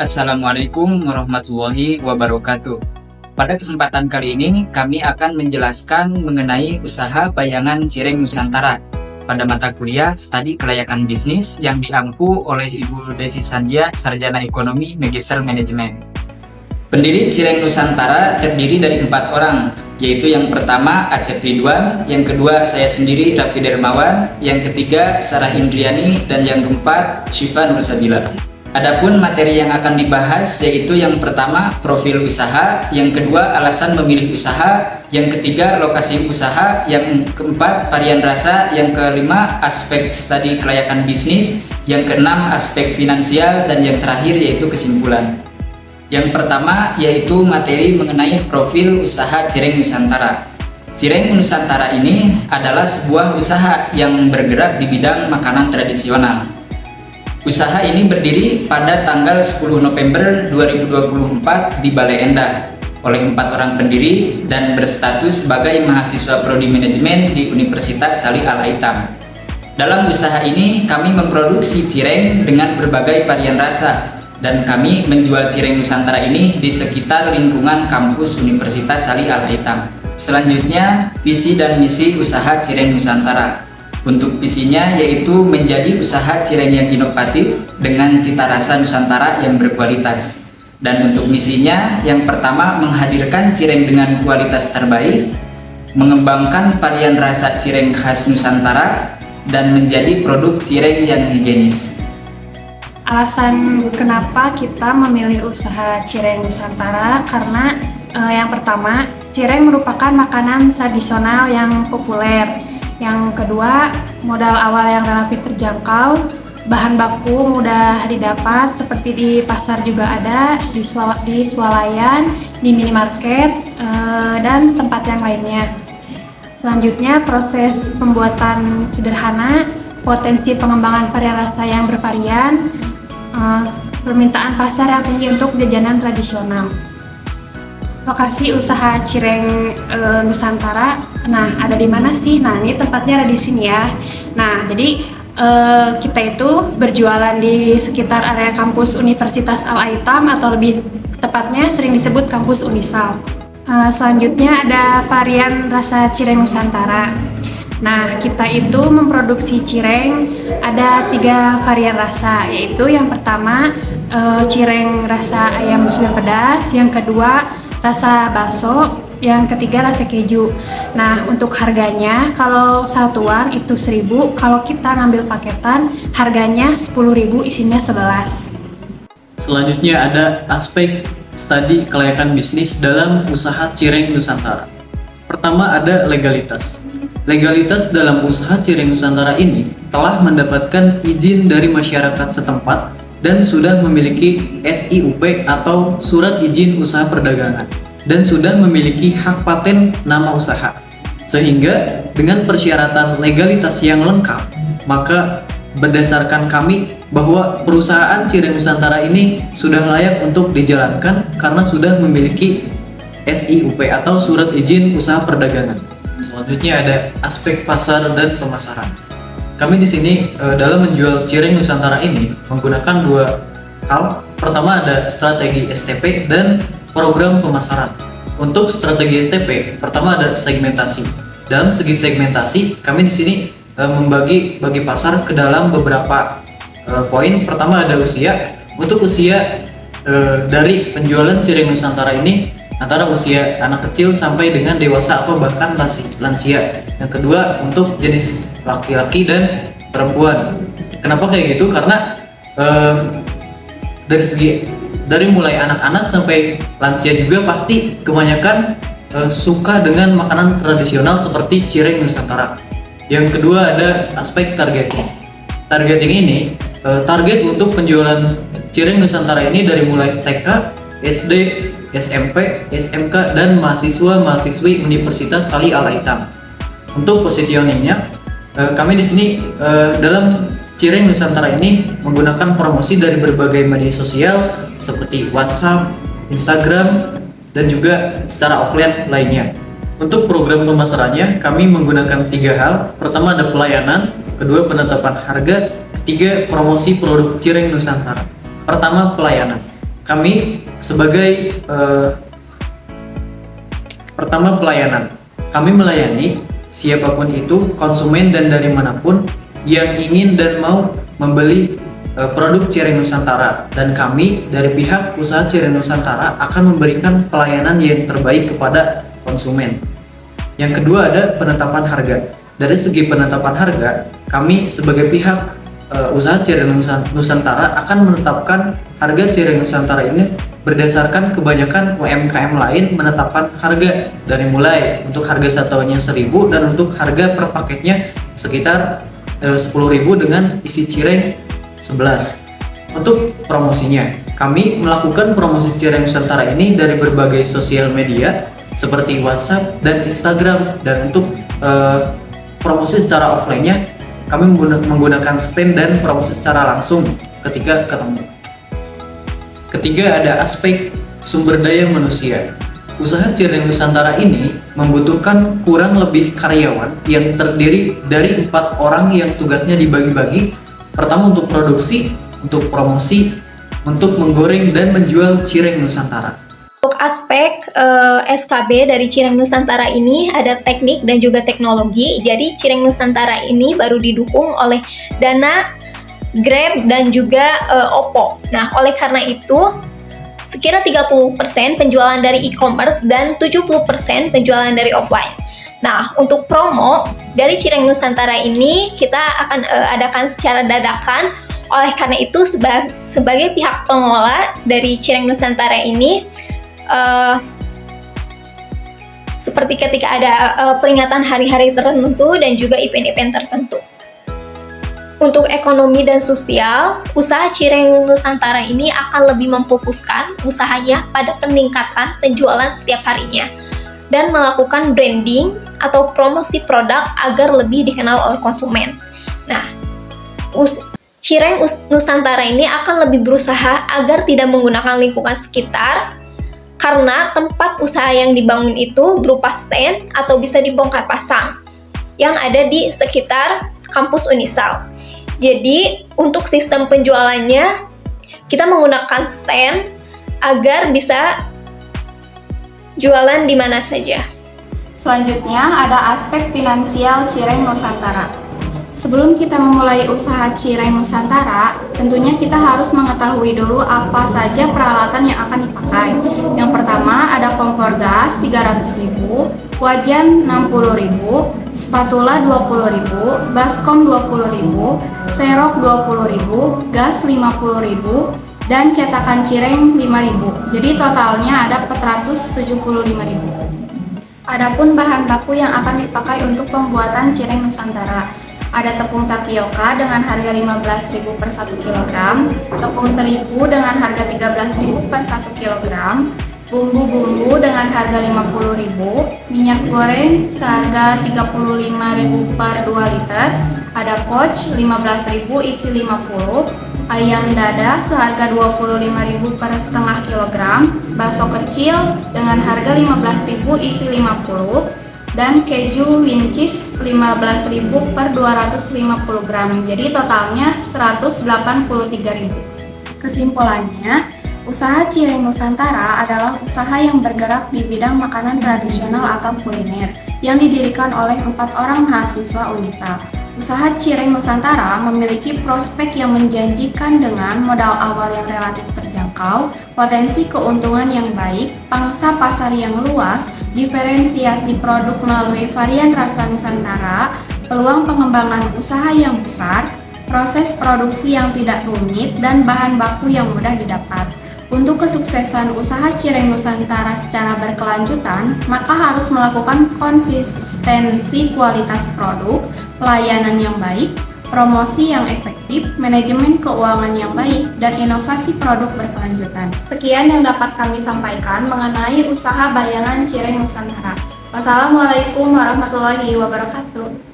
Assalamualaikum warahmatullahi wabarakatuh. Pada kesempatan kali ini, kami akan menjelaskan mengenai usaha bayangan cireng Nusantara pada mata kuliah Studi Kelayakan Bisnis yang diampu oleh Ibu Desi Sandia, Sarjana Ekonomi Magister Manajemen. Pendiri Cireng Nusantara terdiri dari 4 orang, yaitu yang pertama Acep Ridwan, yang kedua saya sendiri Raffi Dermawan, yang ketiga Sarah Indriani, dan yang keempat Syifa Nursabila. Adapun materi yang akan dibahas yaitu yang pertama profil usaha, yang kedua alasan memilih usaha, yang ketiga lokasi usaha, yang keempat varian rasa, yang kelima aspek studi kelayakan bisnis, yang keenam aspek finansial, dan yang terakhir yaitu kesimpulan. Yang pertama yaitu materi mengenai profil usaha Cireng Nusantara. Cireng Nusantara ini adalah sebuah usaha yang bergerak di bidang makanan tradisional. Usaha ini berdiri pada tanggal 10 November 2024 di Bale Endah oleh 4 orang pendiri dan berstatus sebagai mahasiswa prodi manajemen di Universitas Salih Al-Aitam. Dalam usaha ini kami memproduksi cireng dengan berbagai varian rasa dan kami menjual cireng Nusantara ini di sekitar lingkungan kampus Universitas Salih Al-Aitam. Selanjutnya, visi dan misi usaha Cireng Nusantara. Untuk visinya yaitu menjadi usaha cireng yang inovatif dengan cita rasa Nusantara yang berkualitas. Dan untuk misinya yang pertama menghadirkan cireng dengan kualitas terbaik, mengembangkan varian rasa cireng khas Nusantara, dan menjadi produk cireng yang higienis. Alasan kenapa kita memilih usaha Cireng Nusantara karena yang pertama, cireng merupakan makanan tradisional yang populer. Yang kedua, modal awal yang relatif terjangkau, bahan baku mudah didapat seperti di pasar juga ada, di swalayan, di minimarket, dan tempat yang lainnya. Selanjutnya, proses pembuatan sederhana, potensi pengembangan varian rasa yang bervarian, permintaan pasar yang tinggi untuk jajanan tradisional. Lokasi usaha Cireng Nusantara, nah ada di mana sih? Nah ini tempatnya ada di sini ya. Nah jadi kita itu berjualan di sekitar area kampus Universitas Al-Aitam atau lebih tepatnya sering disebut kampus Unisal. Selanjutnya ada varian rasa Cireng Nusantara. Nah kita itu memproduksi cireng ada 3 varian rasa, yaitu yang pertama cireng rasa ayam suwir pedas, yang kedua rasa bakso, yang ketiga rasa keju. Nah untuk harganya kalau satuan itu 1.000, kalau kita ngambil paketan harganya 10.000, isinya 11. Selanjutnya ada aspek studi kelayakan bisnis dalam usaha Cireng Nusantara. Pertama ada legalitas. Legalitas dalam usaha Cireng Nusantara ini telah mendapatkan izin dari masyarakat setempat dan sudah memiliki SIUP atau Surat Izin Usaha Perdagangan dan sudah memiliki hak paten nama usaha. Sehingga dengan persyaratan legalitas yang lengkap, maka berdasarkan kami bahwa perusahaan Cireng Nusantara ini sudah layak untuk dijalankan karena sudah memiliki SIUP atau Surat Izin Usaha Perdagangan. Selanjutnya ada aspek pasar dan pemasaran. Kami di sini dalam menjual Cireng Nusantara ini menggunakan 2 hal. Pertama ada strategi STP dan program pemasaran. Untuk strategi STP, pertama ada segmentasi. Dalam segi segmentasi, kami di sini membagi pasar ke dalam beberapa poin. Pertama ada usia. Untuk usia dari penjualan Cireng Nusantara ini antara usia anak kecil sampai dengan dewasa atau bahkan lansia. Yang kedua untuk jenis laki-laki dan perempuan. Kenapa kayak gitu? Karena dari mulai anak-anak sampai lansia juga pasti kebanyakan suka dengan makanan tradisional seperti Cireng Nusantara. Yang kedua ada aspek targeting. Targeting ini target untuk penjualan Cireng Nusantara ini dari mulai TK, SD, SMP, SMK, dan mahasiswa-mahasiswi Universitas Salih Al-Aitam. Untuk positioningnya, kami di sini dalam Cireng Nusantara ini menggunakan promosi dari berbagai media sosial seperti WhatsApp, Instagram, dan juga secara offline lainnya. Untuk program pemasarannya, kami menggunakan 3 hal. Pertama ada pelayanan, kedua penetapan harga, ketiga promosi produk Cireng Nusantara. Pertama pelayanan. Kami sebagai pertama pelayanan. Kami melayani siapapun itu, konsumen dan dari manapun yang ingin dan mau membeli produk Cireng Nusantara, dan kami dari pihak usaha Cireng Nusantara akan memberikan pelayanan yang terbaik kepada konsumen. Yang kedua ada penetapan harga. Dari segi penetapan harga, kami sebagai pihak usaha Cireng Nusantara akan menetapkan harga Cireng Nusantara ini berdasarkan kebanyakan UMKM lain menetapkan harga dari mulai untuk harga satuannya 1.000 dan untuk harga per paketnya sekitar 10.000 dengan isi cireng 11. Untuk promosinya, kami melakukan promosi Cireng Nusantara ini dari berbagai sosial media seperti WhatsApp dan Instagram, dan untuk promosi secara offline-nya kami menggunakan stand dan promosi secara langsung ketika ketemu. Ketiga ada aspek sumber daya manusia. Usaha Cireng Nusantara ini membutuhkan kurang lebih karyawan yang terdiri dari 4 orang yang tugasnya dibagi-bagi. Pertama untuk produksi, untuk promosi, untuk menggoreng dan menjual Cireng Nusantara. Untuk aspek SKB dari Cireng Nusantara ini ada teknik dan juga teknologi. Jadi Cireng Nusantara ini baru didukung oleh dana Grab dan juga Oppo. Nah, oleh karena itu sekira 30% penjualan dari e-commerce dan 70% penjualan dari offline. Nah, untuk promo dari Cireng Nusantara ini kita akan adakan secara dadakan. Oleh karena itu sebagai pihak pengelola dari Cireng Nusantara ini seperti ketika ada peringatan hari-hari tertentu dan juga event-event tertentu. Untuk ekonomi dan sosial, usaha Cireng Nusantara ini akan lebih memfokuskan usahanya pada peningkatan penjualan setiap harinya dan melakukan branding atau promosi produk agar lebih dikenal oleh konsumen. Nah, Cireng Nusantara ini akan lebih berusaha agar tidak menggunakan lingkungan sekitar karena tempat usaha yang dibangun itu berupa stand atau bisa dibongkar pasang yang ada di sekitar kampus Unisal. Jadi untuk sistem penjualannya kita menggunakan stand agar bisa jualan di mana saja. Selanjutnya ada aspek finansial Cireng Nusantara. Sebelum kita memulai usaha Cireng Nusantara, tentunya kita harus mengetahui dulu apa saja peralatan yang akan dipakai. Yang pertama ada kompor gas 300.000, wajan 60.000, spatula 20.000, baskom 20.000, serok 20.000, gas 50.000, dan cetakan cireng 5.000. Jadi totalnya ada 475.000. Adapun bahan baku yang akan dipakai untuk pembuatan Cireng Nusantara, ada tepung tapioka dengan harga 15.000 per 1 kg, tepung terigu dengan harga 13.000 per 1 kg, bumbu-bumbu dengan harga 50.000, minyak goreng seharga 35.000 per 2 liter, ada poch 15.000 isi 50, ayam dada seharga 25.000 per setengah kilogram, bakso kecil dengan harga 15.000 isi 50, dan keju wincis 15.000 per 250 gram. Jadi totalnya 183.000. Kesimpulannya, usaha Cireng Nusantara adalah usaha yang bergerak di bidang makanan tradisional atau kuliner yang didirikan oleh 4 orang mahasiswa Unisal. Usaha Cireng Nusantara memiliki prospek yang menjanjikan dengan modal awal yang relatif terjangkau, potensi keuntungan yang baik, pangsa pasar yang luas, diferensiasi produk melalui varian rasa Nusantara, peluang pengembangan usaha yang besar, proses produksi yang tidak rumit, dan bahan baku yang mudah didapat. Untuk kesuksesan usaha Cireng Nusantara secara berkelanjutan, maka harus melakukan konsistensi kualitas produk, pelayanan yang baik, promosi yang efektif, manajemen keuangan yang baik, dan inovasi produk berkelanjutan. Sekian yang dapat kami sampaikan mengenai usaha bayangan Cireng Nusantara. Wassalamualaikum warahmatullahi wabarakatuh.